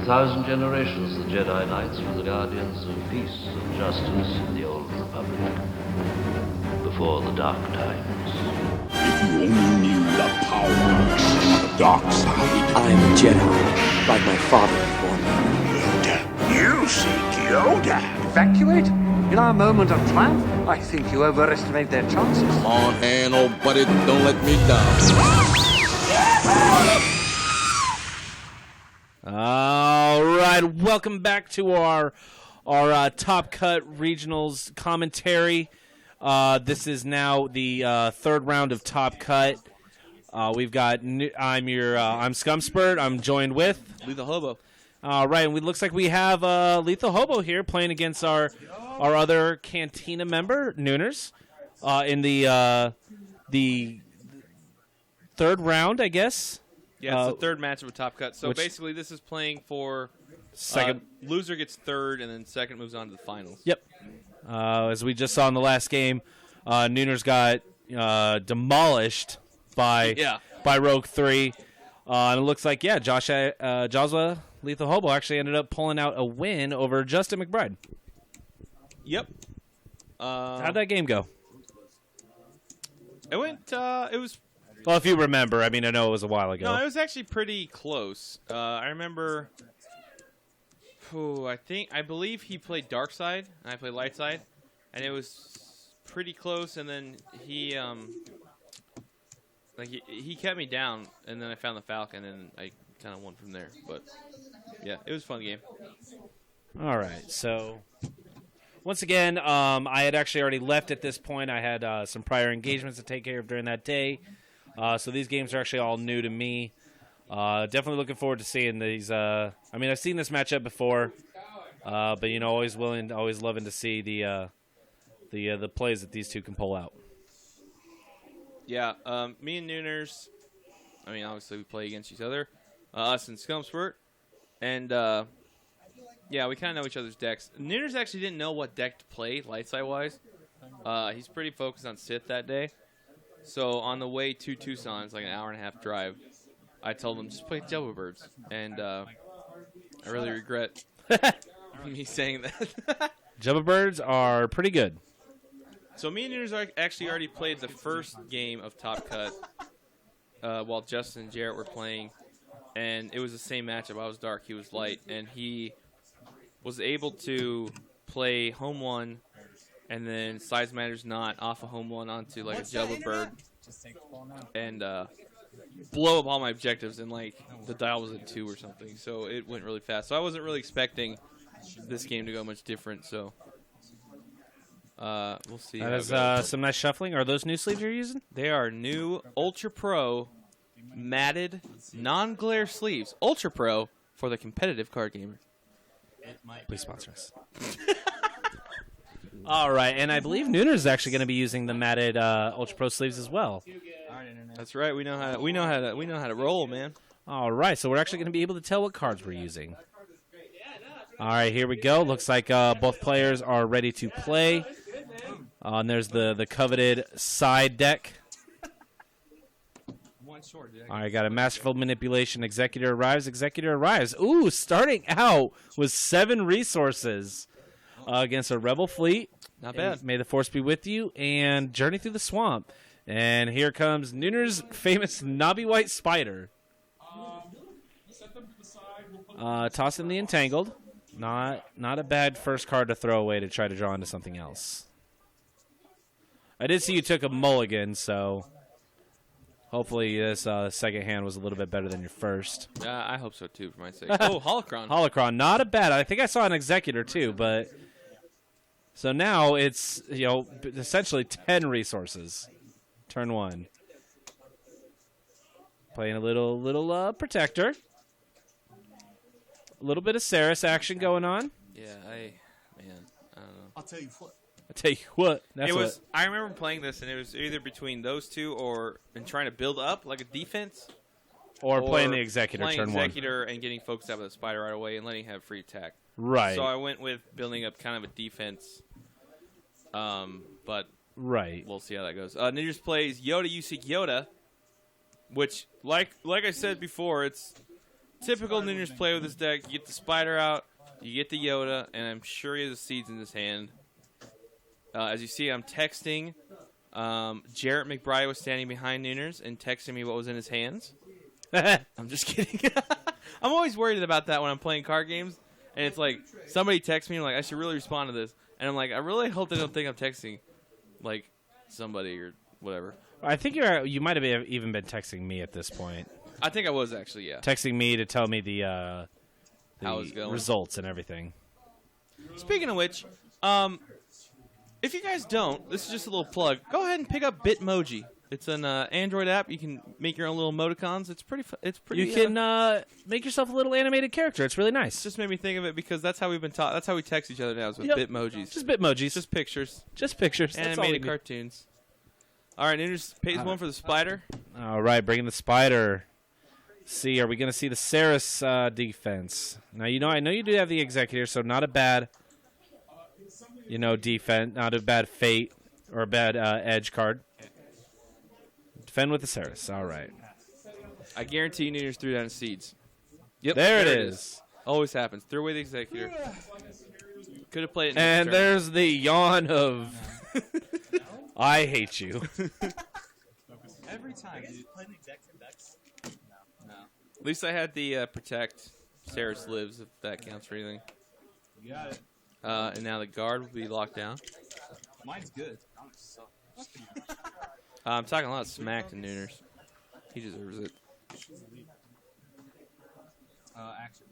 1,000 generations, the Jedi Knights were the guardians of peace and justice in the Old Republic. Before the Dark Times. If you only knew the powers of the dark side. I am a Jedi, like my father before me. Yoda. You seek Yoda. Evacuate? In our moment of triumph, I think you overestimate their chances. Come on, hand, old buddy, don't let me down. All right, welcome back to our Top Cut Regionals commentary. This is now the third round of Top Cut. We've got I'm Scumspurt. I'm joined with Lethal Hobo. All right, and it looks like we have Lethal Hobo here playing against our other Cantina member, Noonerz, in the third round, I guess. Yeah, it's the third match of a Top Cut. So basically, this is playing for second. Loser gets third, and then second moves on to the finals. Yep. As we just saw in the last game, Noonerz got demolished by Rogue 3. And it looks like, Joswa Lethal Hobo actually ended up pulling out a win over Justin McBride. Yep. How'd that game go? It was... Well, if you remember, I mean, I know it was a while ago. No, it was actually pretty close. I remember... I believe he played Dark Side, and I played Light Side, and it was pretty close, and then he kept me down, and then I found the Falcon, and I kind of won from there. But, yeah, it was a fun game. All right, so... Once again, I had actually already left at this point. I had some prior engagements to take care of during that day. So these games are actually all new to me. Definitely looking forward to seeing these. I mean, I've seen this matchup before, but always loving to see the plays that these two can pull out. Yeah, me and Noonerz. I mean, obviously we play against each other. Us and Scumspurt, and yeah, we kind of know each other's decks. Noonerz actually didn't know what deck to play light side wise. He's pretty focused on Sith that day. So on the way to Tucson, it's like an hour and a half drive. I told him just play Jello Birds, and I really regret me saying that. Jello Birds are pretty good. So me and Noonerz actually already played the first game of Top Cut while Justin and Jarrett were playing, and it was the same matchup. I was dark, he was light, and he was able to play home one, and then size matters not off of home one onto like a Jello Bird, and blow up all my objectives, and like the dial was at 2 or something, so it went really fast. So I wasn't really expecting this game to go much different. So we'll see. That is some nice shuffling. Are those new sleeves you're using? They are new Ultra Pro matted non-glare sleeves. Ultra Pro for the competitive card gamer. Please sponsor us. All right, and I believe Noonerz is actually going to be using the matted Ultra Pro sleeves as well. That's right. We know how to roll, man. All right, so we're actually going to be able to tell what cards we're using. All right, here we go. Looks like both players are ready to play. And there's the coveted side deck. All right, got a Masterful Manipulation. Executor arrives. Ooh, starting out with 7 resources against a Rebel fleet. Not bad. May the Force be with you. And Journey Through the Swamp. And here comes Noonerz' famous Knobby White Spider. Toss in the Entangled. Not a bad first card to throw away to try to draw into something else. I did see you took a mulligan, so hopefully this second hand was a little bit better than your first. I hope so, too, for my sake. Oh, Holocron. Holocron, not a bad. I think I saw an Executor, too, but... So now it's, essentially 10 resources. Turn 1. Playing a little Protector. A little bit of Saris action going on. Yeah, I don't know. I'll tell you what. I remember playing this, and it was either between those two and trying to build up like a defense. Or playing the Executor playing turn 1. Executor and getting focused out with the Spider right away and letting him have free attack. Right. So I went with building up kind of a defense. But right. We'll see how that goes. Noonerz plays Yoda, you seek Yoda, which, like I said before, it's typical Noonerz play with this deck. You get the Spider out, you get the Yoda, and I'm sure he has the seeds in his hand. As you see, I'm texting. Jarrett McBride was standing behind Noonerz and texting me what was in his hands. I'm just kidding. I'm always worried about that when I'm playing card games. And it's like, somebody texts me, and I'm like, I should really respond to this. And I'm like, I really hope they don't think I'm texting, like, somebody or whatever. I think you might have even been texting me at this point. I think I was actually, yeah. Texting me to tell me the How it's going. results and everything. Speaking of which, if you guys don't, this is just a little plug. Go ahead and pick up Bitmoji. It's an Android app. You can make your own little emoticons. It's pretty. You can make yourself a little animated character. It's really nice. It just made me think of it because that's how we've been taught. That's how we text each other now, is with Bitmojis. Just Bitmojis. Just pictures. Just pictures. Animated cartoons. All right, Noonerz pays one for the Spider. All right, bringing the Spider. See, are we going to see the Saris defense? Now, I know you do have the Executor, so not a bad, defense, not a bad fate or a bad edge card. Defend with the Saris. All right. I guarantee you Noonerz threw down his seeds. Yep. There it is. Always happens. Threw away the Executor. Could have played it. And there's the yawn of I hate you. Every time, dude. Play the exact same decks. No. At least I had the Protect. Saris lives, if that counts for anything. You got it. And now the guard will be locked down. Mine's good. I'm talking a lot of smack to Noonerz. He deserves it. Action.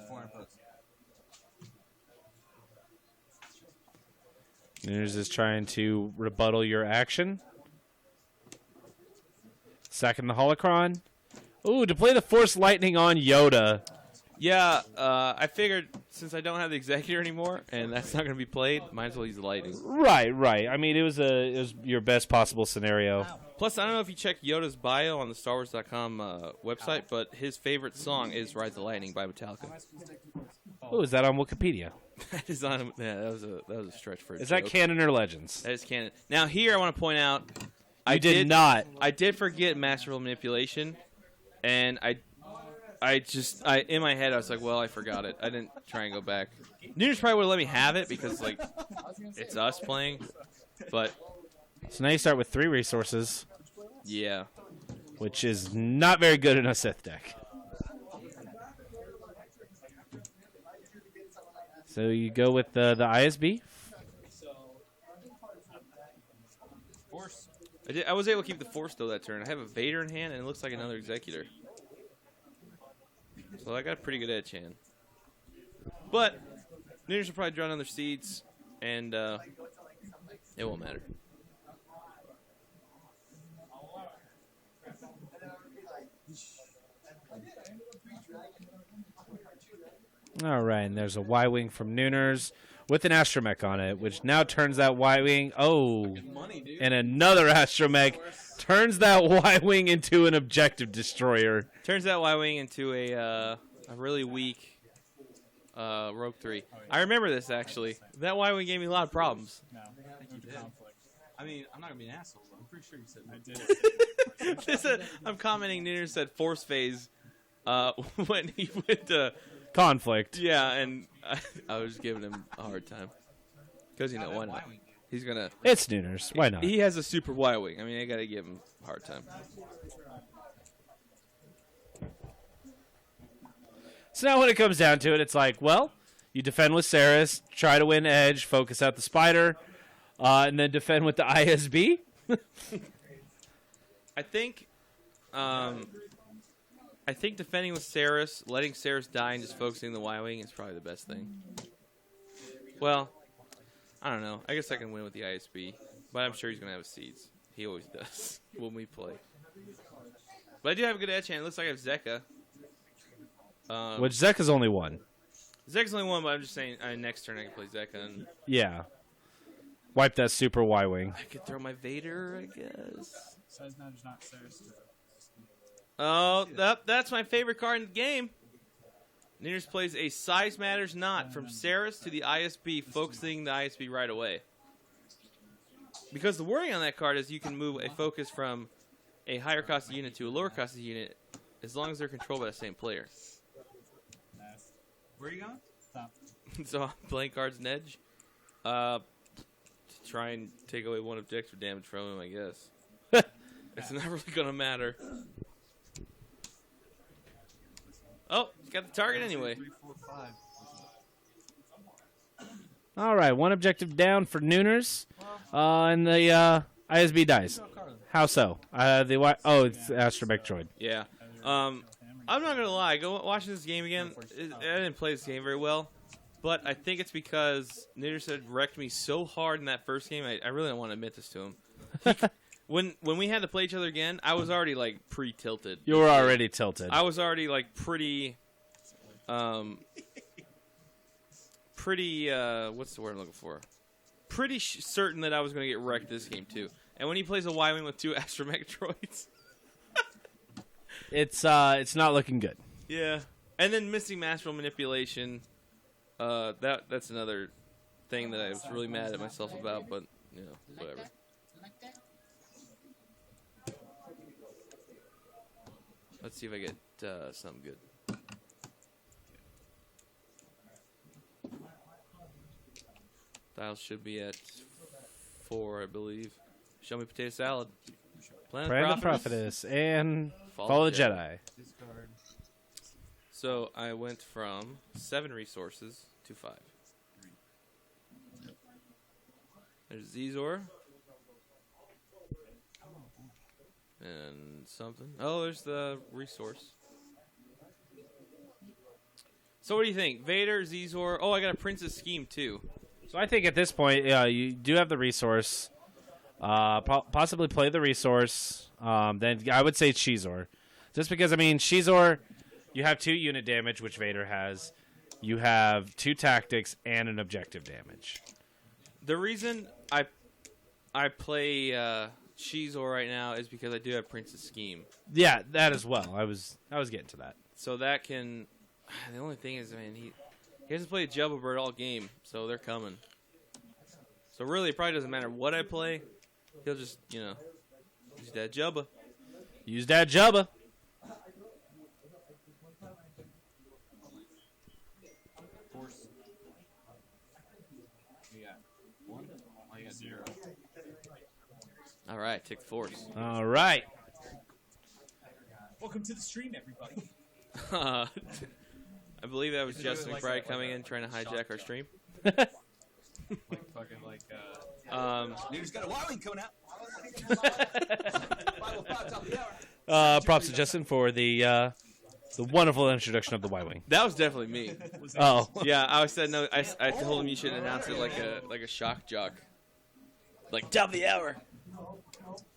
Foreign post. Noonerz is trying to rebuttal your action. Sacking the Holocron. Ooh, to play the Force Lightning on Yoda. Yeah, I figured since I don't have the Executor anymore, and that's not going to be played, might as well use the Lightning. Right. I mean, it was your best possible scenario. Plus, I don't know if you check Yoda's bio on the StarWars.com website, but his favorite song is "Ride the Lightning" by Metallica. Oh, is that on Wikipedia? That is on. Yeah, that was a stretch for a Is joke. that canon or legends? That is canon. Now, here I want to point out, I did not. I did forget Masterful Manipulation, and I in my head I was like, well, I forgot it. I didn't try and go back. Noonerz probably would have let me have it because like it's us playing, but So now you start with 3 resources, yeah. which is not very good in a Sith deck. So you go with the ISB. I was able to keep the Force though that turn. I have a Vader in hand and it looks like another Executor. So I got a pretty good edge hand. But Noonerz will probably draw another seeds and it won't matter. All right, and there's a Y-Wing from Noonerz with an astromech on it, which now turns that Y-Wing, and another astromech turns that Y-Wing into an objective destroyer. Turns that Y-Wing into a really weak Rogue 3. I remember this, actually. That Y-Wing gave me a lot of problems. No, I think you did. I mean, I'm not going to be an asshole, but I'm pretty sure you said I did. I'm commenting Noonerz said Force Phase when he went to Conflict. Yeah, and I was giving him a hard time. Because, why not? He's going to... It's Noonerz. Why not? He has a super Y-Wing. I mean, I got to give him a hard time. So now when it comes down to it, it's like, well, you defend with Saris, try to win edge, focus out the Spider, and then defend with the ISB. I think defending with Saris, letting Saris die and just focusing the Y-Wing is probably the best thing. Well, I don't know. I guess I can win with the ISB, but I'm sure he's going to have seeds. He always does when we play. But I do have a good edge hand. It looks like I have Zeka. Which Zeka's only one. Zeka's only one, but I'm just saying next turn I can play Zeka. And Yeah. Wipe that super Y-Wing. I could throw my Vader, I guess. Size Matter's not Saris. Oh, that's my favorite card in the game. Noonerz plays a Size Matters Not from Saris to the ISB, focusing the ISB right away. Because the worry on that card is you can move a focus from a higher cost unit to a lower cost unit as long as they're controlled by the same player. Where are you going? Stop. So I'm playing cards and edge. To try and take away 1 objective damage from him, I guess. It's not really gonna matter. Oh, he's got the target anyway. 3, 4, 5. All right, 1 objective down for Noonerz, and the ISB dies. How so? It's Astromech Droid. Yeah. I'm not gonna lie. Watching this game again. I didn't play this game very well, but I think it's because Noonerz had wrecked me so hard in that first game. I really don't want to admit this to him. When we had to play each other again, I was already like pre-tilted. You were already tilted. I was already like pretty, what's the word I'm looking for? Pretty certain that I was going to get wrecked this game too. And when he plays a Y-wing with 2 astromech droids, it's not looking good. Yeah, and then missing masterful manipulation. That's another thing that I was really mad at myself about, but you know, whatever. Let's see if I get something good. Dials should be at 4, I believe. Show me potato salad. Planet the Prophetess and Follow the Jedi. So I went from 7 resources to 5. There's Zizor. And something. Oh, there's the resource. So what do you think? Vader, Zizor. Oh, I got a Princess Scheme too. So I think at this point, you do have the resource. Possibly play the resource. Then I would say Shizor. Just because, I mean, Shizor, you have 2 unit damage, which Vader has. You have 2 tactics and an objective damage. The reason I play Shizor right now is because I do have Princess Scheme. Yeah, that as well. I was getting to that. So that can... The only thing is, man, he hasn't played Jubba Bird all game, so they're coming. So really, it probably doesn't matter what I play. He'll just, you know, use that Jubba. Use that Jubba. Force. You got 1. Oh, you got 0. All right, take the Force. All right. Welcome to the stream, everybody. I believe that was Justin McBride coming in trying to hijack our stream. Noonerz got a Y-wing coming out. Props to Justin for the wonderful introduction of the Y-wing. That was definitely me. Oh, Yeah, I said no. I told him you should announce it like a shock jock. Like top of the hour,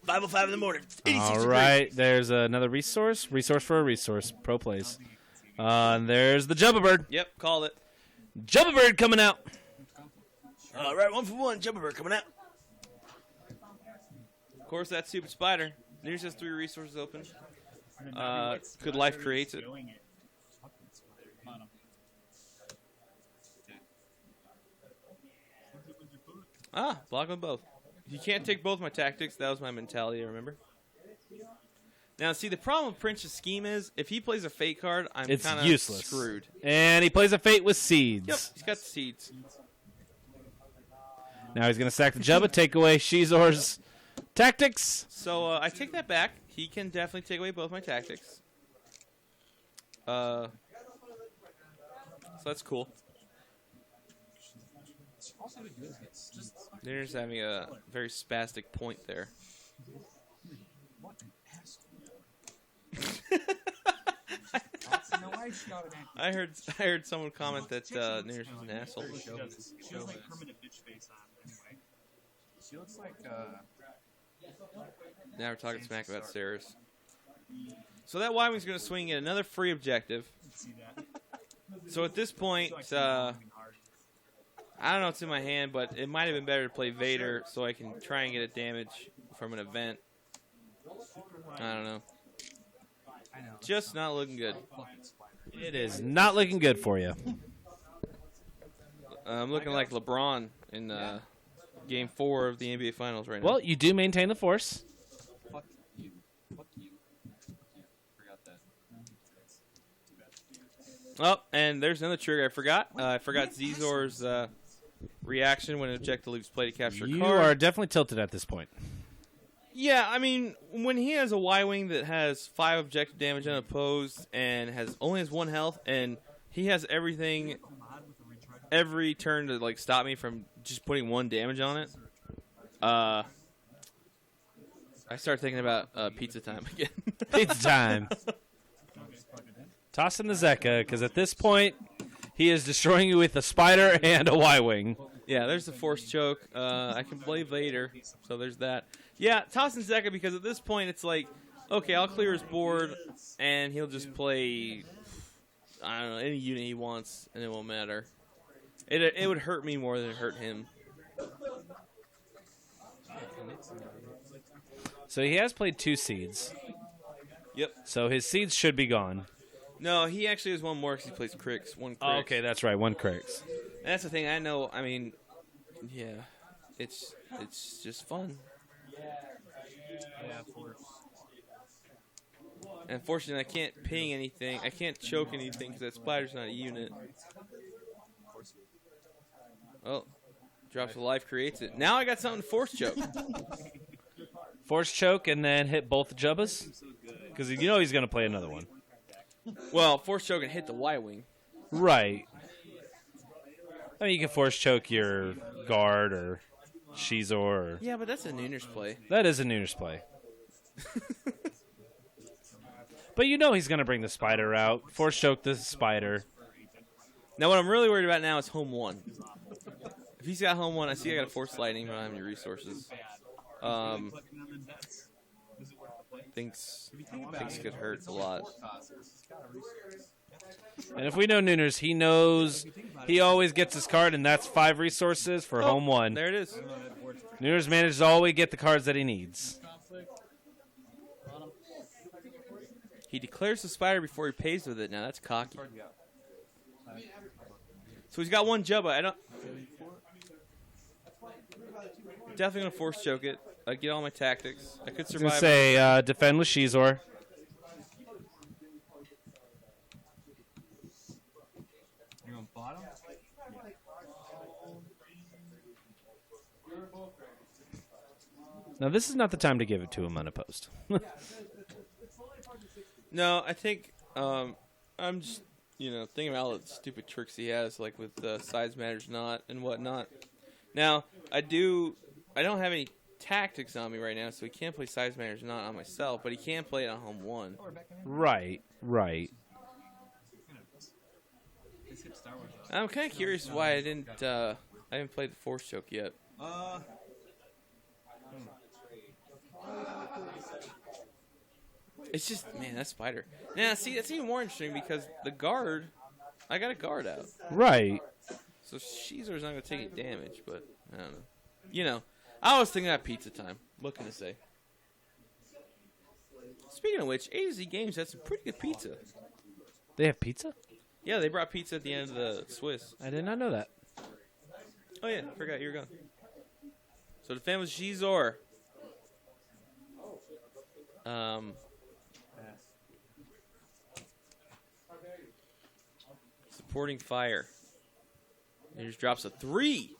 5:05 in the morning. all right. There's another resource. Resource for a resource. Pro plays. And there's the Jubba Bird. Yep, called it. Jubba Bird coming out. All right, 1 for 1. Jubba Bird coming out. Of course, that stupid spider. Noonerz has 3 resources open. Could life creates it? Block them both. You can't take both my tactics. That was my mentality, I remember. Now, see, the problem with Princess Scheme is, if he plays a fate card, I'm kind of screwed. And he plays a fate with seeds. Yep, he's got the seeds. Now he's going to sack the Jubba, take away Shizor's tactics. So I take that back. He can definitely take away both my tactics. So that's cool. Noonerz having a very spastic point there. I heard someone comment that Noonerz was an asshole. She has like permanent bitch face on anyway. She looks like Now we're talking smack about Saris. So that Y-wing's going to swing in another free objective. So at this point, I don't know what's in my hand, but it might have been better to play Vader so I can try and get a damage from an event. I don't know. Just not looking good. It is not looking good for you. I'm looking like LeBron in Game 4 of the NBA Finals right now. Well, you do maintain the Force. fuck you. Forgot that. Oh, and there's another trigger I forgot. I forgot Zizor's reaction when an objective leaves play to capture a You card. are definitely tilted at this point. Yeah, I mean, when he has a Y-Wing that has 5 objective damage unopposed and only has 1 health, and he has everything every turn to like stop me from just putting 1 damage on it, I start thinking about pizza time again. Pizza time. Toss in the Zeka, because at this point, he is destroying you with a spider and a Y-Wing. Yeah, there's the force choke. I can play later, so there's that. Yeah, toss in Zeka, because at this point it's like, okay, I'll clear his board, and he'll just play, I don't know, any unit he wants, and it won't matter. It would hurt me more than it hurt him. So he has played 2 seeds. Yep. So his seeds should be gone. No, he actually has 1 more because he plays Crix. 1 Crix. Oh, okay, that's right. 1 Crix. And that's the thing. I know. I mean, yeah, it's just fun. Yeah, force. And unfortunately, I can't ping anything. I can't choke anything because that splatter's not a unit. Oh, drops a life, creates it. Now I got something to force choke. Force choke and then hit both the Jubbas? Because you know he's going to play another one. Well, force choke and hit the Y-Wing. Right. I mean, you can force choke your guard or Shizor. Or... Yeah, but that's a Noonerz play. That is a Noonerz play. But you know he's going to bring the spider out. Force choke the spider. Now, what I'm really worried about now is home 1. If he's got home 1, I see I got a force lightning, but I don't have any resources. Things could hurt a lot. And if we know Noonerz, he knows he always gets his card, and that's 5 resources for home 1. There it is. Noonerz manages to always get the cards that he needs. He declares the spider before he pays with it. Now that's cocky. So he's got 1 Jubba. I don't. Definitely gonna force choke it. I get all my tactics. I could I was survive. going to say, defend with Shizor. You're on bottom? Now, this is not the time to give it to him unopposed. No, I think I'm just thinking about all the stupid tricks he has, like with size matters not and whatnot. Now I don't have any tactics on me right now, so he can't play size matters not on myself, but he can play it on home 1. Right. I'm kind of curious why I haven't played the force choke yet. It's just, man, that spider. Now, see, that's even more interesting because the guard, I got a guard out. Right. So Shizor's not going to take any damage, but I don't know. I was thinking about pizza time. What can I say? Speaking of which, A to Z Games had some pretty good pizza. They have pizza? Yeah, they brought pizza at the end of the Swiss. I did not know that. Oh, yeah, forgot you were gone. So the famous Shizor. Supporting fire. He just drops a 3.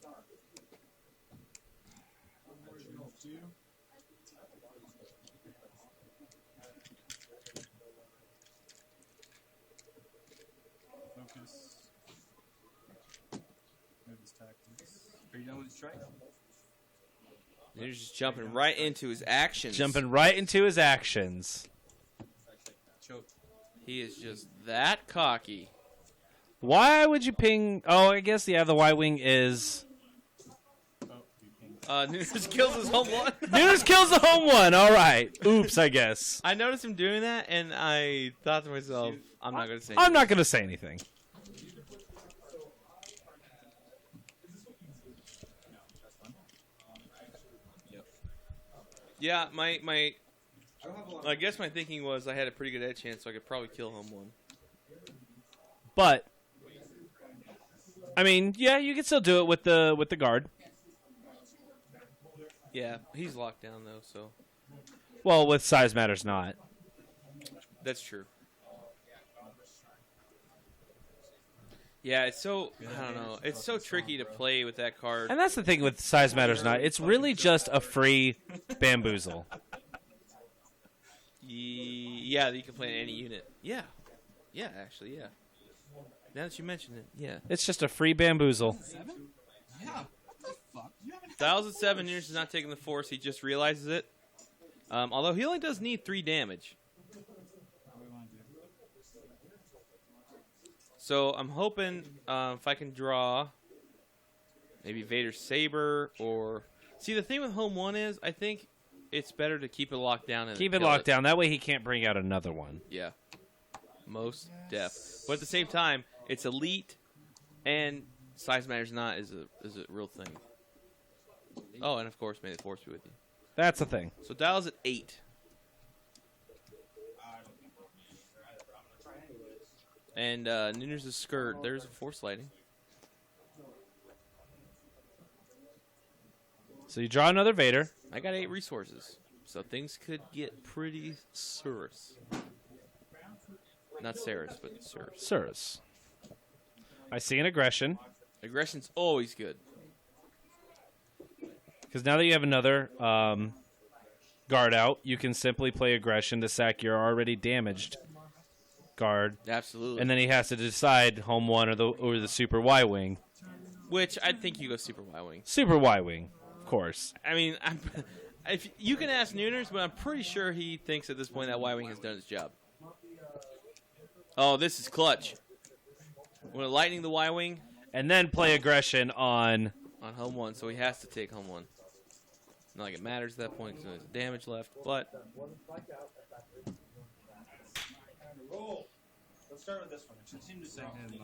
Focus. Move his tactics. Are you done with the strike? He's just jumping right into his actions. Choke. He is just that cocky. Why would you ping... Oh, I guess, the Y-Wing is... Noonerz kills his home 1. Noonerz kills the home 1. All right. Oops, I guess. I noticed him doing that, and I thought to myself, I'm not going to say I'm not going to say anything. Yeah, I guess my thinking was I had a pretty good head chance, so I could probably kill home 1. But, I mean, yeah, you can still do it with the guard. Yeah, he's locked down, though, so. Well, with size matters not. That's true. Yeah, it's so I don't know. It's so tricky to play with that card. And that's the thing with Size Matters Not. It's really just a free bamboozle. Yeah, you can play in any unit. Yeah, actually, yeah. Now that you mention it, yeah. It's just a free bamboozle. 7? Yeah. What the fuck? You haven't Styles at 7 years is not taking the force. He just realizes it. Although he only does need 3 damage. So I'm hoping if I can draw maybe Vader's Saber or... See, the thing with Home 1 is I think it's better to keep it locked down. And Keep it locked down. That way he can't bring out another one. Yeah. Most def. But at the same time, it's elite and Size Matters Not is a real thing. Oh, and of course, may the force be with you. That's the thing. So Dial's at 8. And Noonerz' skirt. There's a force lighting. So you draw another Vader. I got 8 resources. So things could get pretty serious. Not Saris, but Sirs. Sirs. I see an aggression. Aggression's always good. Because now that you have another guard out, you can simply play aggression to sack your already damaged guard. Absolutely. And then he has to decide Home 1 or the Super Y-Wing. Which I think you go Super Y-Wing. Super Y-Wing, of course. I mean, if you can ask Noonerz, but I'm pretty sure he thinks at this point that Y-Wing has done his job. Oh, this is clutch. We're lightning the Y-Wing. And then play aggression on Home 1, so he has to take Home 1. Not like it matters at that point because there's damage left, but... Let's start with this one. It should seem to say him.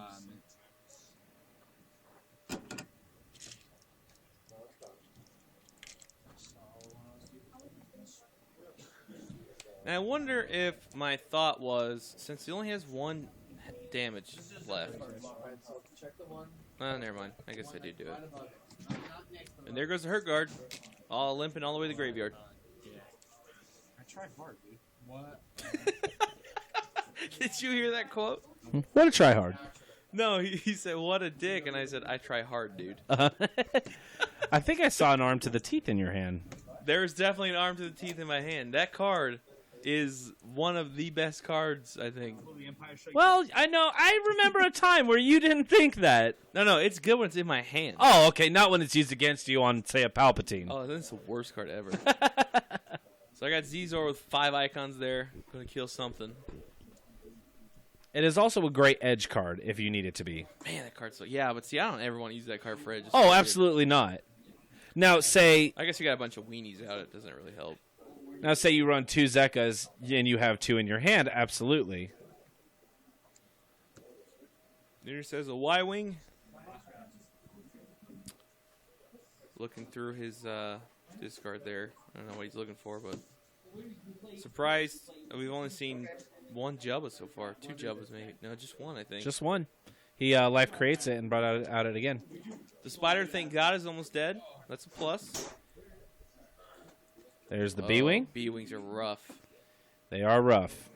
And I wonder if my thought was, since he only has 1 damage left. Oh, never mind. I guess I did do it. And there goes the hurt guard, all limping all the way to the graveyard. I tried hard, dude. What? Did you hear that quote? What a try hard. No, he said, what a dick. And I said, I try hard, dude. I think I saw an arm to the teeth in your hand. There's definitely an arm to the teeth in my hand. That card is one of the best cards, I think. Well, I know. I remember a time where you didn't think that. No, it's good when it's in my hand. Oh, okay. Not when it's used against you on, say, a Palpatine. Oh, that's the worst card ever. So I got Zor with 5 icons there. Gonna kill something. It is also a great edge card if you need it to be. Man, that card's so... Yeah, but see, I don't ever want to use that card for edge. Oh, absolutely not. Now, say... I guess you got a bunch of weenies out. It doesn't really help. Now, say you run 2 Zekkas and you have 2 in your hand. Absolutely. Noonerz says a Y-Wing. Looking through his discard there. I don't know what he's looking for, but... Surprised. We've only seen 1 Jabba so far. 2 Jabbas, maybe. No, just 1, I think. Just 1. He life creates it and brought out it again. The spider, thank God, is almost dead. That's a plus. There's the B-Wing. B-Wings are rough. They are rough.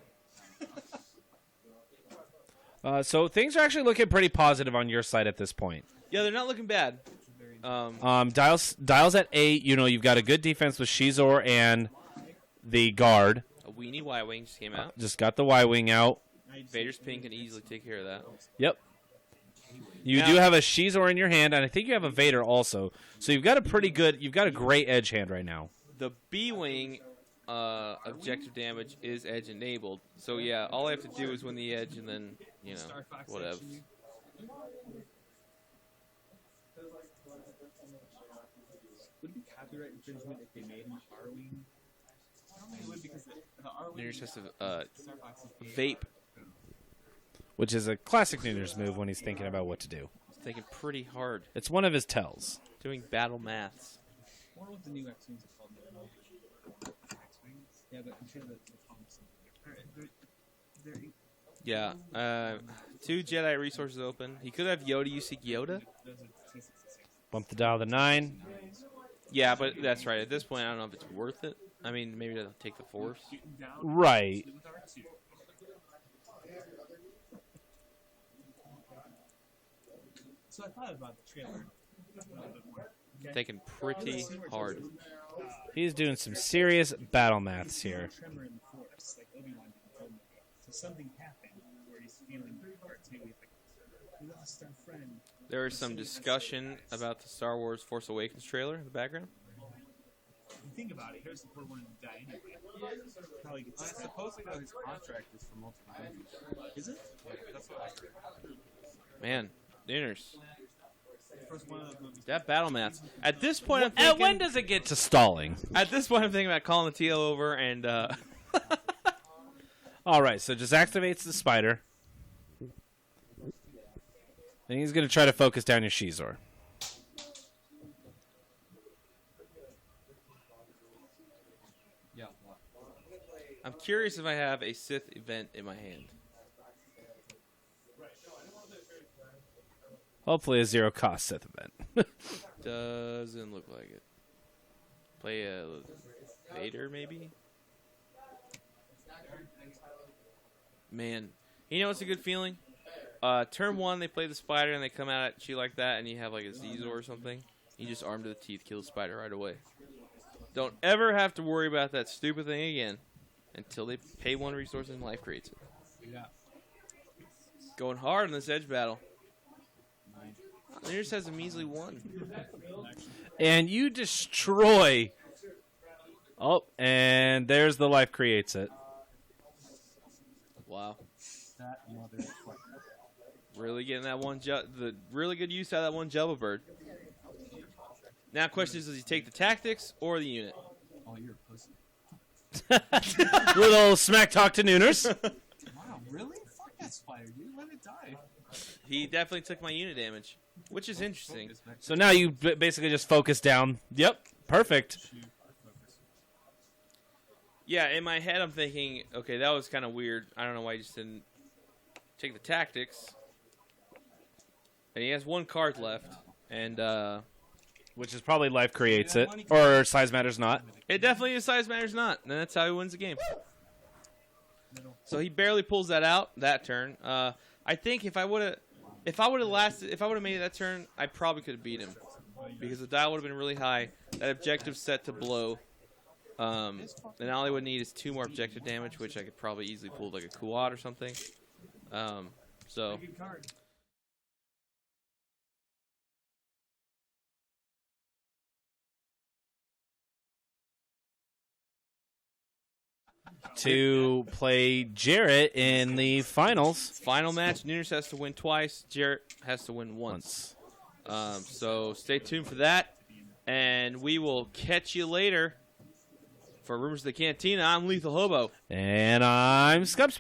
So things are actually looking pretty positive on your side at this point. Yeah, they're not looking bad. Dial's at 8. You know, you've got a good defense with Shizor and the guard. A weenie Y-Wing just came out. Just got the Y-Wing out. Vader's pin can easily take care of that. Yep. You do have a Shizor in your hand, and I think you have a Vader also. So you've got a great edge hand right now. The B-Wing objective damage is edge enabled. So yeah, all I have to do is win the edge and then, you know, whatever. Would it be copyright infringement if they made an R-Wing? It would, because the R-Wing... Noonerz has to vape. Which is a classic Noonerz move when he's thinking about what to do. He's thinking pretty hard. It's one of his tells. Doing battle maths. I wonder what the new X-Wings are called. X-Wings? Yeah, but I'm sure that they're called something. Yeah. 2 Jedi resources open. He could have Yoda. You seek Yoda? Bump the dial to 9. Yeah, but that's right. At this point, I don't know if it's worth it. I mean, maybe they'll take the Force. So I thought about the trailer a little bit more. Okay? Thinking pretty hard. He's doing some serious battle maths here. Tremor in the force, like Obi-Wan told me. So something happened where he's feeling parts. Maybe like we lost our friend. There is some discussion about the Star Wars Force Awakens trailer in the background. You think about it, Harrison Ford wanted to die anyway. Probably gets stuck. Supposedly though his contract is for multiple movies. Is it? Yeah, that's what I heard. Man, Noonerz. First one of those movies. That battle math. At this point, I'm thinking. When does it get to stalling? At this point, I'm thinking about calling the TL over and. All right, so just activates the spider. And he's going to try to focus down your Shizor. Yeah. I'm curious if I have a Sith event in my hand. Hopefully a zero-cost Sith event. Doesn't look like it. Play a Vader, maybe? Man. You know what's a good feeling? Turn 1, they play the spider, and they come out at you like that, and you have like a Zizor or something. You just arm to the teeth, kill the spider right away. Don't ever have to worry about that stupid thing again until they pay 1 resource and life creates it. Yeah. Going hard in this edge battle. Noonerz has a measly 1. And you destroy. Oh, and there's the life creates it. Wow. That motherfucker. Really getting that one, the really good use out of that one Jello bird. Now, question is, does he take the tactics or the unit? Oh, you're a pussy. Little smack talk to Noonerz. Wow, really? Fuck that spider, dude. Let it die. He definitely took my unit damage, which is interesting. So now you basically just focus down. Yep, perfect. Yeah, in my head, I'm thinking, okay, that was kind of weird. I don't know why he just didn't take the tactics. And he has 1 card left, and Which is probably life creates it, or size matters not. it definitely is size matters not, and that's how he wins the game. So he barely pulls that out that turn. I think if I would have made it that turn, I probably could have beat him because the dial would have been really high. That objective set to blow. And all I would need is 2 more objective damage, which I could probably easily pull like a Kuat or something. So. To play Jarrett in the finals. Final match, Noonerz has to win twice. Jarrett has to win once. So stay tuned for that. And we will catch you later. For Rumors of the Cantina, I'm Lethal Hobo. And I'm Scum.